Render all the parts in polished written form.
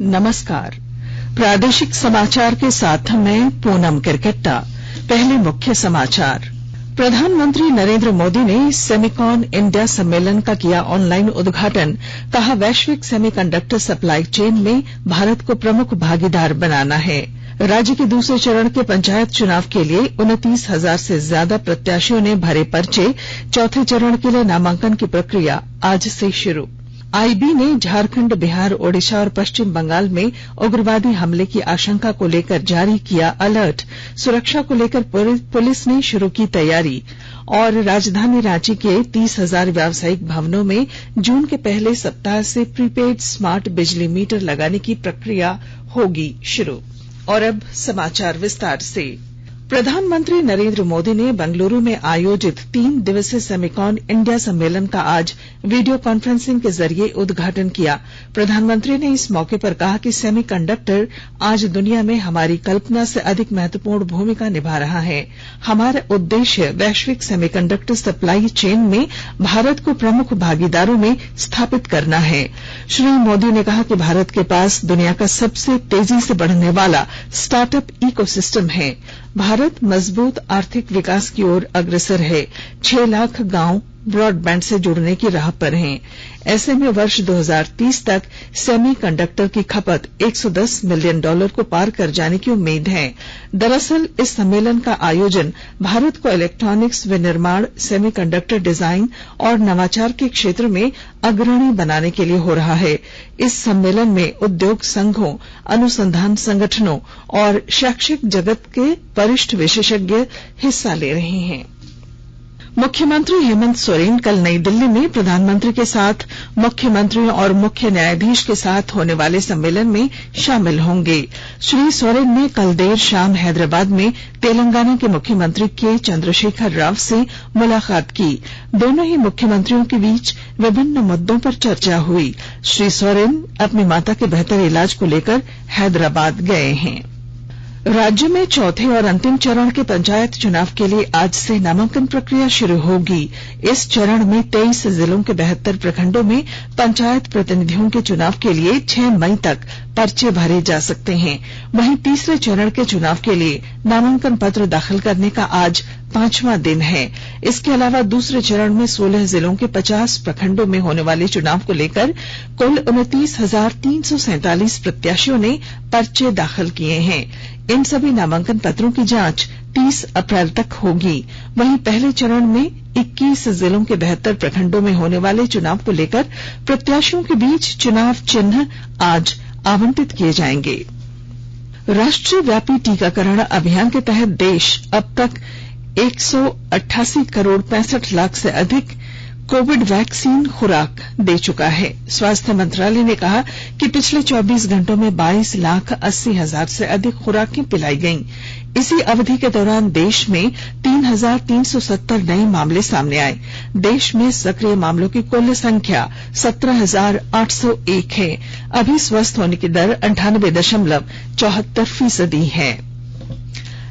नमस्कार। प्रादेशिक समाचार के साथ मैं पूनम किरकेट्टा। पहले मुख्य समाचार। प्रधानमंत्री नरेंद्र मोदी ने सेमिकॉन इंडिया सम्मेलन का किया ऑनलाइन उद्घाटन। कहा, वैश्विक सेमीकंडक्टर सप्लाई चेन में भारत को प्रमुख भागीदार बनाना है। राज्य के दूसरे चरण के पंचायत चुनाव के लिए 29,000 से ज्यादा प्रत्याशियों ने भरे पर्चे। चौथे चरण के लिए नामांकन की प्रक्रिया आज से शुरू। आईबी ने झारखंड, बिहार, ओडिशा और पश्चिम बंगाल में उग्रवादी हमले की आशंका को लेकर जारी किया अलर्ट। सुरक्षा को लेकर पुलिस ने शुरू की तैयारी। और राजधानी रांची के 30,000 व्यावसायिक भवनों में जून के पहले सप्ताह से प्रीपेड स्मार्ट बिजली मीटर लगाने की प्रक्रिया होगी शुरू। और अब समाचार विस्तार से। प्रधानमंत्री नरेंद्र मोदी ने बेंगलुरु में आयोजित 3 दिवसीय सेमिकॉन इंडिया सम्मेलन का आज वीडियो कॉन्फ्रेंसिंग के जरिए उद्घाटन किया। प्रधानमंत्री ने इस मौके पर कहा कि सेमीकंडक्टर आज दुनिया में हमारी कल्पना से अधिक महत्वपूर्ण भूमिका निभा रहा है। हमारा उद्देश्य वैश्विक सेमीकंडक्टर सप्लाई चेन में भारत को प्रमुख भागीदारों में स्थापित करना है। श्री मोदी ने कहा कि भारत के पास दुनिया का सबसे तेजी से बढ़ने वाला स्टार्टअप इकोसिस्टम है। भारत मजबूत आर्थिक विकास की ओर अग्रसर है। 6 लाख गांव ब्रॉडबैंड से जुड़ने की राह पर हैं। ऐसे में वर्ष 2030 तक सेमी कंडक्टर की खपत $110 मिलियन को पार कर जाने की उम्मीद है। दरअसल इस सम्मेलन का आयोजन भारत को इलेक्ट्रॉनिक्स विनिर्माण, सेमी कंडक्टर डिजाइन और नवाचार के क्षेत्र में अग्रणी बनाने के लिए हो रहा है। इस सम्मेलन में उद्योग संघों, अनुसंधान संगठनों और शैक्षिक जगत के वरिष्ठ विशेषज्ञ हिस्सा ले रहे हैं। मुख्यमंत्री हेमंत सोरेन कल नई दिल्ली में प्रधानमंत्री के साथ मुख्यमंत्रियों और मुख्य न्यायाधीश के साथ होने वाले सम्मेलन में शामिल होंगे। श्री सोरेन ने कल देर शाम हैदराबाद में तेलंगाना के मुख्यमंत्री के चंद्रशेखर राव से मुलाकात की। दोनों ही मुख्यमंत्रियों के बीच विभिन्न मुद्दों पर चर्चा हुई। श्री सोरेन अपनी माता के बेहतर इलाज को लेकर हैदराबाद गए हैं। राज्य में चौथे और अंतिम चरण के पंचायत चुनाव के लिए आज से नामांकन प्रक्रिया शुरू होगी। इस चरण में 23 जिलों के 72 प्रखंडों में पंचायत प्रतिनिधियों के चुनाव के लिए 6 मई तक पर्चे भरे जा सकते हैं। वहीं तीसरे चरण के चुनाव के लिए नामांकन पत्र दाखिल करने का आज 5वां दिन है। इसके अलावा दूसरे चरण में 16 जिलों के 50 प्रखंडों में होने वाले चुनाव को लेकर कुल 29,347 प्रत्याशियों ने पर्चे दाखिल किए हैं। इन सभी नामांकन पत्रों की जांच 30 अप्रैल तक होगी। वहीं पहले चरण में 21 जिलों के 72 प्रखंडों में होने वाले चुनाव को लेकर प्रत्याशियों के बीच चुनाव चिन्ह आज आवंटित किए जाएंगे। राष्ट्रीय व्यापी टीकाकरण अभियान के तहत देश अब तक 188 करोड़ 65 लाख से अधिक कोविड वैक्सीन खुराक दे चुका है। स्वास्थ्य मंत्रालय ने कहा कि पिछले 24 घंटों में 22,80,000 से अधिक खुराकें पिलाई गईं। इसी अवधि के दौरान देश में 3,370 नए मामले सामने आए। देश में सक्रिय मामलों की कुल संख्या 17,801 है। अभी स्वस्थ होने की दर 98.74% है।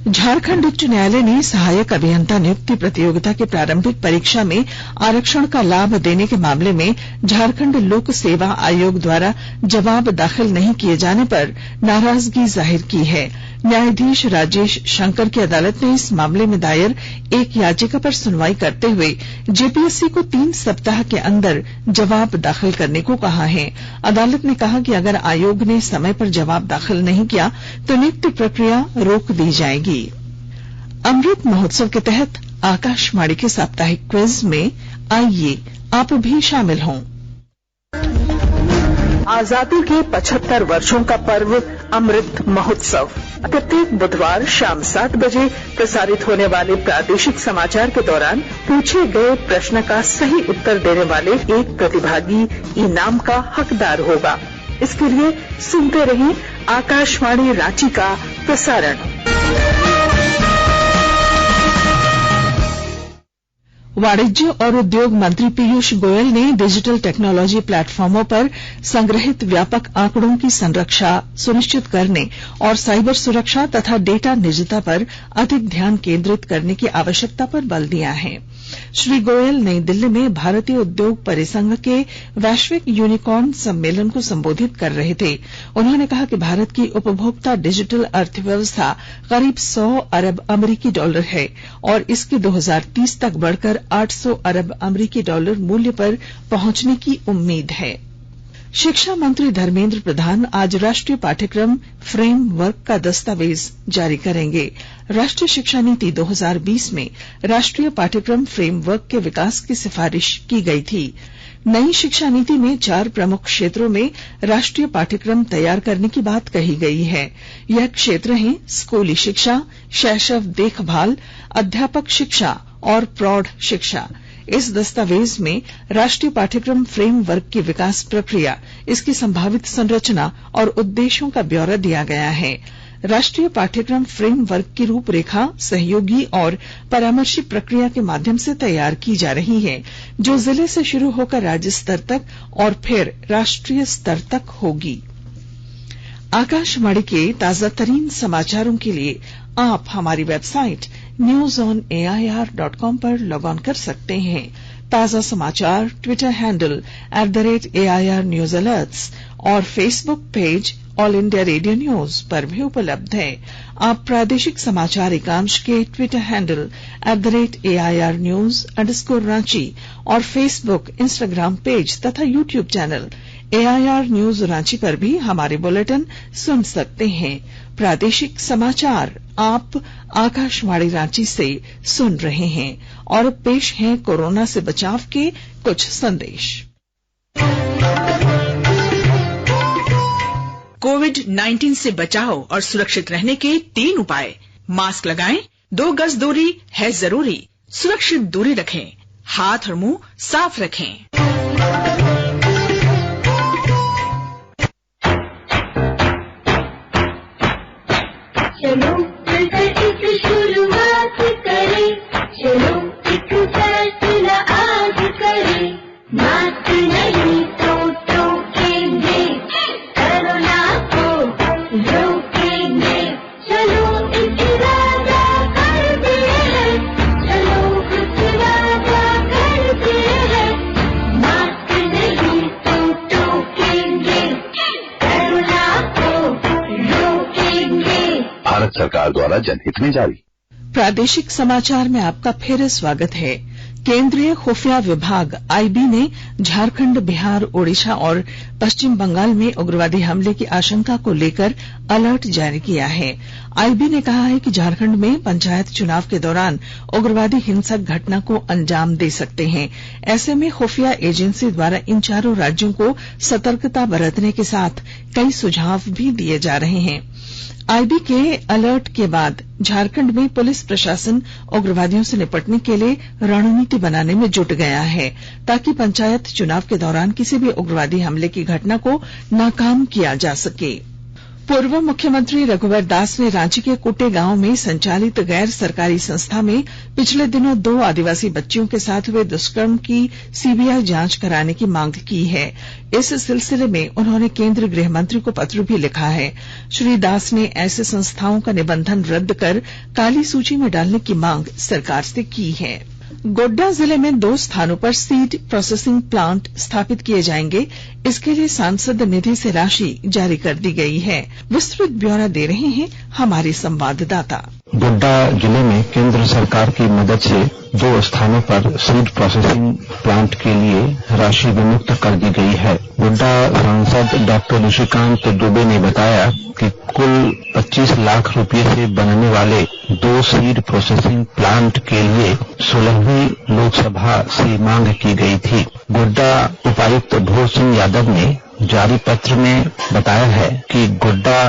झारखंड उच्च न्यायालय ने सहायक अभियंता नियुक्ति प्रतियोगिता की प्रारंभिक परीक्षा में आरक्षण का लाभ देने के मामले में झारखंड लोक सेवा आयोग द्वारा जवाब दाखिल नहीं किए जाने पर नाराजगी जाहिर की है। न्यायाधीश राजेश शंकर की अदालत ने इस मामले में दायर एक याचिका पर सुनवाई करते हुए जेपीएससी को 3 सप्ताह के अंदर जवाब दाखिल करने को कहा है। अदालत ने कहा कि अगर आयोग ने समय पर जवाब दाखिल नहीं किया तो नियुक्ति प्रक्रिया रोक दी जाएगी। अमृत महोत्सव के तहत आकाशवाणी के साप्ताहिक क्विज में आइए आप भी शामिल हों। आजादी के 75 वर्षों का पर्व अमृत महोत्सव प्रत्येक बुधवार शाम 7 बजे प्रसारित होने वाले प्रादेशिक समाचार के दौरान पूछे गए प्रश्न का सही उत्तर देने वाले एक प्रतिभागी इनाम का हकदार होगा। इसके लिए सुनते रहें आकाशवाणी रांची का प्रसारण। वाणिज्य और उद्योग मंत्री पीयूष गोयल ने डिजिटल टेक्नोलॉजी प्लेटफॉर्मों पर संग्रहित व्यापक आंकड़ों की संरक्षा सुनिश्चित करने और साइबर सुरक्षा तथा डेटा निजता पर अधिक ध्यान केंद्रित करने की आवश्यकता पर बल दिया है। श्री गोयल नई दिल्ली में भारतीय उद्योग परिसंघ के वैश्विक यूनिकॉर्न सम्मेलन को संबोधित कर रहे थे। उन्होंने कहा कि भारत की उपभोक्ता डिजिटल अर्थव्यवस्था करीब 100 अरब अमरीकी डॉलर है और इसकी 2030 तक बढ़कर 800 अरब अमरीकी डॉलर मूल्य पर पहुंचने की उम्मीद है। शिक्षा मंत्री धर्मेंद्र प्रधान आज राष्ट्रीय पाठ्यक्रम फ्रेमवर्क का दस्तावेज जारी करेंगे। राष्ट्रीय शिक्षा नीति 2020 में राष्ट्रीय पाठ्यक्रम फ्रेमवर्क के विकास की सिफारिश की गई थी। नई शिक्षा नीति में 4 प्रमुख क्षेत्रों में राष्ट्रीय पाठ्यक्रम तैयार करने की बात कही गई है। यह क्षेत्र हैं स्कूली शिक्षा, शैशव देखभाल, अध्यापक शिक्षा और प्रौढ़ शिक्षा। इस दस्तावेज में राष्ट्रीय पाठ्यक्रम फ्रेमवर्क की विकास प्रक्रिया, इसकी संभावित संरचना और उद्देश्यों का ब्यौरा दिया गया है। राष्ट्रीय पाठ्यक्रम फ्रेमवर्क की रूपरेखा सहयोगी और परामर्शी प्रक्रिया के माध्यम से तैयार की जा रही है, जो जिले से शुरू होकर राज्य स्तर तक और फिर राष्ट्रीय स्तर तक होगी। आकाशवाणी के ताजा तरीन समाचारों के लिए आप हमारी वेबसाइट newsonair.com पर लॉग ऑन कर सकते हैं। ताजा समाचार Twitter handle @AIR News Alerts और Facebook page all India radio news पर भी उपलब्ध है। आप प्रादेशिक समाचार एकांश के ट्विटर हैंडल @AIR News_Ranchi और फेसबुक, इंस्टाग्राम पेज तथा YouTube channel AIR News Ranchi पर भी हमारे बुलेटिन सुन सकते हैं। प्रादेशिक समाचार आप आकाशवाणी रांची से सुन रहे हैं और पेश हैं कोरोना से बचाव के कुछ संदेश। कोविड-19 से बचाव और सुरक्षित रहने के 3 उपाय। मास्क लगाएं, 2 गज दूरी है जरूरी, सुरक्षित दूरी रखें, हाथ और मुंह साफ रखें। चलो मिलकर इस शुरुआत करें, चलो एक फैसला आज करें, मास्क नहीं तो टोकेंगे, कोरोना को रोकेंगे, चलो एक इरादा करते हैं, चलो कुछ वादा करते हैं, मास्क नहीं तो टोकेंगे, कोरोना को रोकेंगे। भारत सरकार द्वारा जनहित में जारी। प्रादेशिक समाचार में आपका फिर स्वागत है। केंद्रीय खुफिया विभाग आईबी ने झारखंड, बिहार, ओडिशा और पश्चिम बंगाल में उग्रवादी हमले की आशंका को लेकर अलर्ट जारी किया है। आईबी ने कहा है कि झारखंड में पंचायत चुनाव के दौरान उग्रवादी हिंसक घटना को अंजाम दे सकते हैं। ऐसे में खुफिया एजेंसी द्वारा इन चारों राज्यों को सतर्कता बरतने के साथ कई सुझाव भी दिए जा रहे हैं। आईबी के अलर्ट के बाद झारखंड में पुलिस प्रशासन उग्रवादियों से निपटने के लिए रणनीति बनाने में जुट गया है, ताकि पंचायत चुनाव के दौरान किसी भी उग्रवादी हमले की घटना को नाकाम किया जा सके। पूर्व मुख्यमंत्री रघुवर दास ने रांची के कुटे गांव में संचालित गैर सरकारी संस्था में पिछले दिनों 2 आदिवासी बच्चियों के साथ हुए दुष्कर्म की सीबीआई जांच कराने की मांग की है। इस सिलसिले में उन्होंने केंद्रीय गृह मंत्री को पत्र भी लिखा है। श्री दास ने ऐसे संस्थाओं का निबंधन रद्द कर काली सूची में डालने की मांग सरकार से की है। गोड्डा जिले में 2 स्थानों पर सीड प्रोसेसिंग प्लांट स्थापित किए जाएंगे। इसके लिए सांसद निधि से राशि जारी कर दी गई है। विस्तृत ब्यौरा दे रहे हैं हमारे संवाददाता। गोड्डा जिले में केंद्र सरकार की मदद से 2 स्थानों पर सीड प्रोसेसिंग प्लांट के लिए राशि विमुक्त कर दी गई है। गोड्डा सांसद डॉक्टर ऋषिकांत दुबे ने बताया कि कुल 25 लाख रुपए से बनने वाले 2 सीड प्रोसेसिंग प्लांट के लिए 16वीं लोकसभा से मांग की गई थी। गोड्डा उपायुक्त भोर सिंह यादव ने जारी पत्र में बताया है कि गोड्डा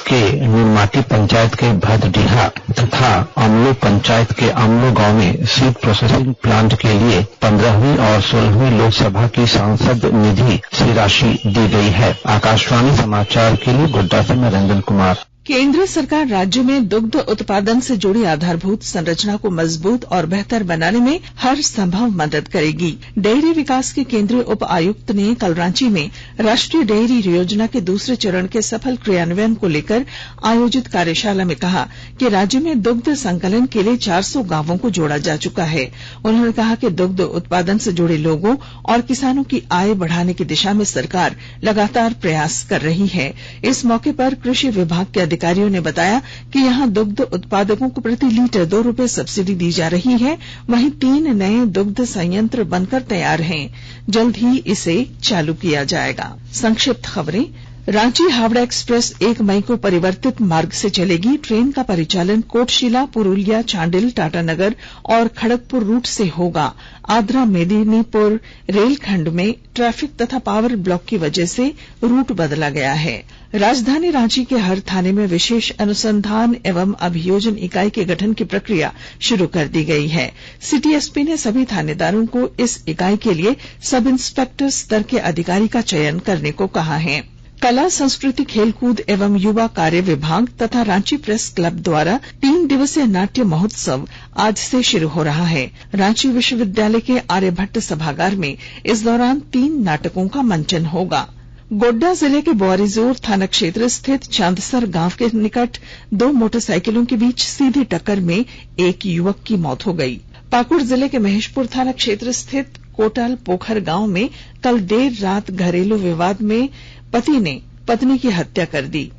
के नुरमाटी पंचायत के भदडीहा तथा अमलो पंचायत के अमलो गांव में सीड प्रोसेसिंग प्लांट के लिए 15वीं और 16वीं लोकसभा की सांसद निधि से राशि दी गई है। आकाशवाणी समाचार के लिए गोड्डा से मैं रंजन कुमार। केंद्र सरकार राज्य में दुग्ध उत्पादन से जुड़ी आधारभूत संरचना को मजबूत और बेहतर बनाने में हर संभव मदद करेगी। डेयरी विकास के केंद्रीय उप आयुक्त ने कल रांची में राष्ट्रीय डेयरी योजना के दूसरे चरण के सफल क्रियान्वयन को लेकर आयोजित कार्यशाला में कहा कि राज्य में दुग्ध संकलन के लिए 400 गांवों को जोड़ा जा चुका है। उन्होंने कहा कि दुग्ध उत्पादन से जुड़े लोगों और किसानों की आय बढ़ाने की दिशा में सरकार लगातार प्रयास कर रही है। इस मौके पर कृषि विभाग के अधिकारियों ने बताया कि यहां दुग्ध उत्पादकों को प्रति लीटर 2 रुपए सब्सिडी दी जा रही है। वहीं 3 नए दुग्ध संयंत्र बनकर तैयार हैं। जल्द ही इसे चालू किया जाएगा। संक्षिप्त खबरें। रांची हावड़ा एक्सप्रेस 1 मई को परिवर्तित मार्ग से चलेगी। ट्रेन का परिचालन कोटशिला, पुरुलिया, चांडिल, टाटानगर और खड़गपुर रूट से होगा। आद्रा मेदिनीपुर रेलखंड में ट्रैफिक तथा पावर ब्लॉक की वजह से रूट बदला गया है। राजधानी रांची के हर थाने में विशेष अनुसंधान एवं अभियोजन इकाई के गठन की प्रक्रिया शुरू कर दी गई है। सिटी एसपी ने सभी थानेदारों को इस इकाई के लिए सब इंस्पेक्टर स्तर के अधिकारी का चयन करने को कहा है। कला, संस्कृति, खेलकूद एवं युवा कार्य विभाग तथा रांची प्रेस क्लब द्वारा 3 दिवसीय नाट्य महोत्सव आज से शुरू हो रहा है। रांची विश्वविद्यालय के आर्यभट्ट सभागार में इस दौरान 3 नाटकों का मंचन होगा। गोड्डा जिले के बोआरीजोर थाना क्षेत्र स्थित चांदसर गांव के निकट 2 मोटरसाइकिलों के बीच सीधी टक्कर में एक युवक की मौत हो गई। पाकुड़ जिले के महेशपुर थाना क्षेत्र स्थित कोटाल पोखर गांव में कल देर रात घरेलू विवाद में पति ने पत्नी की हत्या कर दी।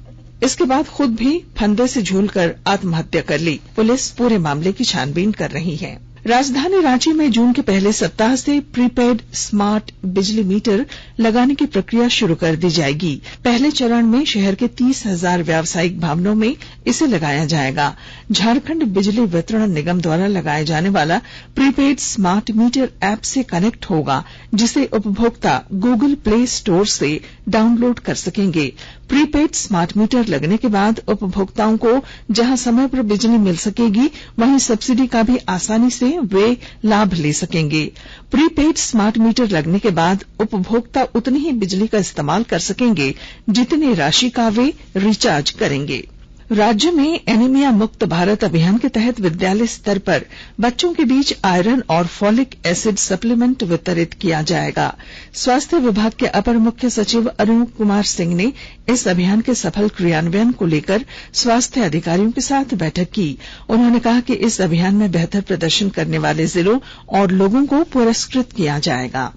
इसके बाद खुद भी फंदे से झूलकर आत्महत्या कर ली। पुलिस पूरे मामले की छानबीन कर रही है। राजधानी रांची में जून के पहले सप्ताह से प्रीपेड स्मार्ट बिजली मीटर लगाने की प्रक्रिया शुरू कर दी जाएगी। पहले चरण में शहर के 30,000 व्यावसायिक भवनों में इसे लगाया जाएगा। झारखंड बिजली वितरण निगम द्वारा लगाए जाने वाला प्रीपेड स्मार्ट मीटर ऐप से कनेक्ट होगा, जिसे उपभोक्ता गूगल प्ले स्टोर से डाउनलोड कर सकेंगे। प्रीपेड स्मार्ट मीटर लगने के बाद उपभोक्ताओं को जहां समय पर बिजली मिल सकेगी, वहीं सब्सिडी का भी आसानी से वे लाभ ले सकेंगे। प्रीपेड स्मार्ट मीटर लगने के बाद उपभोक्ता उतनी ही बिजली का इस्तेमाल कर सकेंगे जितनी राशि का वे रिचार्ज करेंगे। राज्य में एनीमिया मुक्त भारत अभियान के तहत विद्यालय स्तर पर बच्चों के बीच आयरन और फॉलिक एसिड सप्लीमेंट वितरित किया जाएगा। स्वास्थ्य विभाग के अपर मुख्य सचिव अरुण कुमार सिंह ने इस अभियान के सफल क्रियान्वयन को लेकर स्वास्थ्य अधिकारियों के साथ बैठक की। उन्होंने कहा कि इस अभियान में बेहतर प्रदर्शन करने वाले जिलों और लोगों को पुरस्कृत किया जाएगा।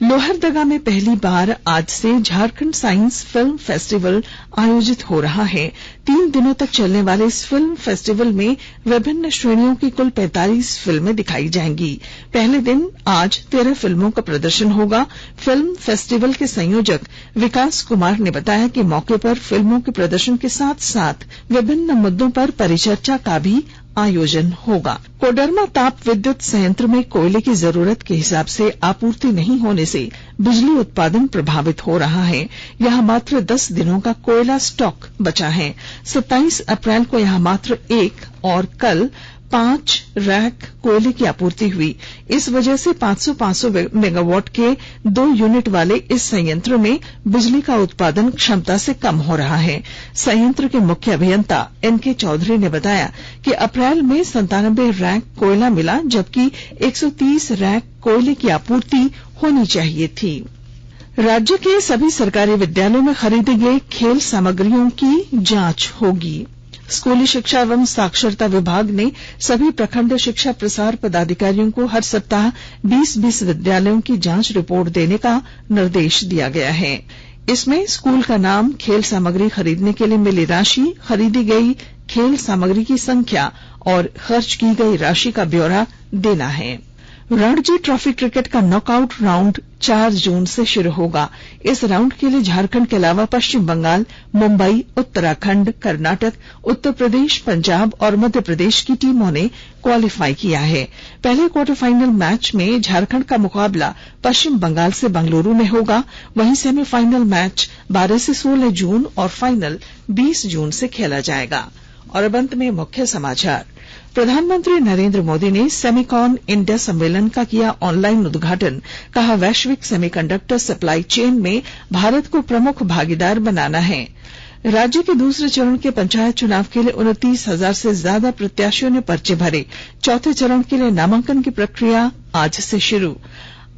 लोहरदगा में पहली बार आज से झारखंड साइंस फिल्म फेस्टिवल आयोजित हो रहा है। 3 दिनों तक चलने वाले इस फिल्म फेस्टिवल में विभिन्न श्रेणियों की कुल 45 फिल्में दिखाई जाएंगी। पहले दिन आज 13 फिल्मों का प्रदर्शन होगा। फिल्म फेस्टिवल के संयोजक विकास कुमार ने बताया कि मौके पर फिल्मों के प्रदर्शन के साथ साथ विभिन्न मुद्दों पर परिचर्चा का भी आयोजन होगा। कोडरमा ताप विद्युत संयंत्र में कोयले की जरूरत के हिसाब से आपूर्ति नहीं होने से बिजली उत्पादन प्रभावित हो रहा है। यहां मात्र 10 दिनों का कोयला स्टॉक बचा है। 27 अप्रैल को यहां मात्र 1 और कल 5 रैक कोयले की आपूर्ति हुई। इस वजह से 500 मेगावाट के 2 यूनिट वाले इस संयंत्र में बिजली का उत्पादन क्षमता से कम हो रहा है। संयंत्र के मुख्य अभियंता एनके चौधरी ने बताया कि अप्रैल में 97 रैक कोयला मिला, जबकि 130 रैक कोयले की आपूर्ति होनी चाहिए थी। राज्य के सभी सरकारी विद्यालयों में खरीदी गई खेल सामग्रियों की जांच होगी। स्कूली शिक्षा एवं साक्षरता विभाग ने सभी प्रखंड शिक्षा प्रसार पदाधिकारियों को हर सप्ताह 20 विद्यालयों की जांच रिपोर्ट देने का निर्देश दिया गया है। इसमें स्कूल का नाम, खेल सामग्री खरीदने के लिए मिली राशि, खरीदी गई खेल सामग्री की संख्या और खर्च की गई राशि का ब्यौरा देना है। रणजी ट्रॉफी क्रिकेट का नॉकआउट राउंड 4 जून से शुरू होगा। इस राउंड के लिए झारखंड के अलावा पश्चिम बंगाल, मुंबई, उत्तराखंड, कर्नाटक, उत्तर प्रदेश, पंजाब और मध्य प्रदेश की टीमों ने क्वालिफाई किया है। पहले क्वार्टर फाइनल मैच में झारखंड का मुकाबला पश्चिम बंगाल से बंगलुरु में होगा। वहीं सेमीफाइनल मैच 12 से 16 जून और फाइनल 20 जून से खेला जाएगा। और अब अंत में मुख्य समाचार। प्रधानमंत्री नरेंद्र मोदी ने सेमिकॉन इंडिया सम्मेलन का किया ऑनलाइन उद्घाटन। कहा, वैश्विक सेमीकंडक्टर सप्लाई चेन में भारत को प्रमुख भागीदार बनाना है। राज्य के दूसरे चरण के पंचायत चुनाव के लिए 29,000 से ज्यादा प्रत्याशियों ने पर्चे भरे। चौथे चरण के लिए नामांकन की प्रक्रिया आज से शुरू।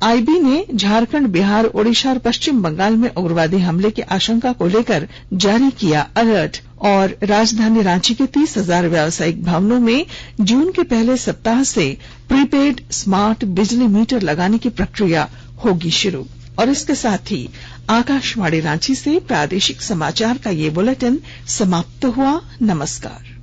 आईबी ने झारखंड, बिहार, ओडिशा और पश्चिम बंगाल में उग्रवादी हमले की आशंका को लेकर जारी किया अलर्ट। और राजधानी रांची के 30,000 व्यावसायिक भवनों में जून के पहले सप्ताह से प्रीपेड स्मार्ट बिजली मीटर लगाने की प्रक्रिया होगी शुरू। और इसके साथ ही आकाशवाणी रांची से प्रादेशिक समाचार का ये बुलेटिन समाप्त हुआ। नमस्कार।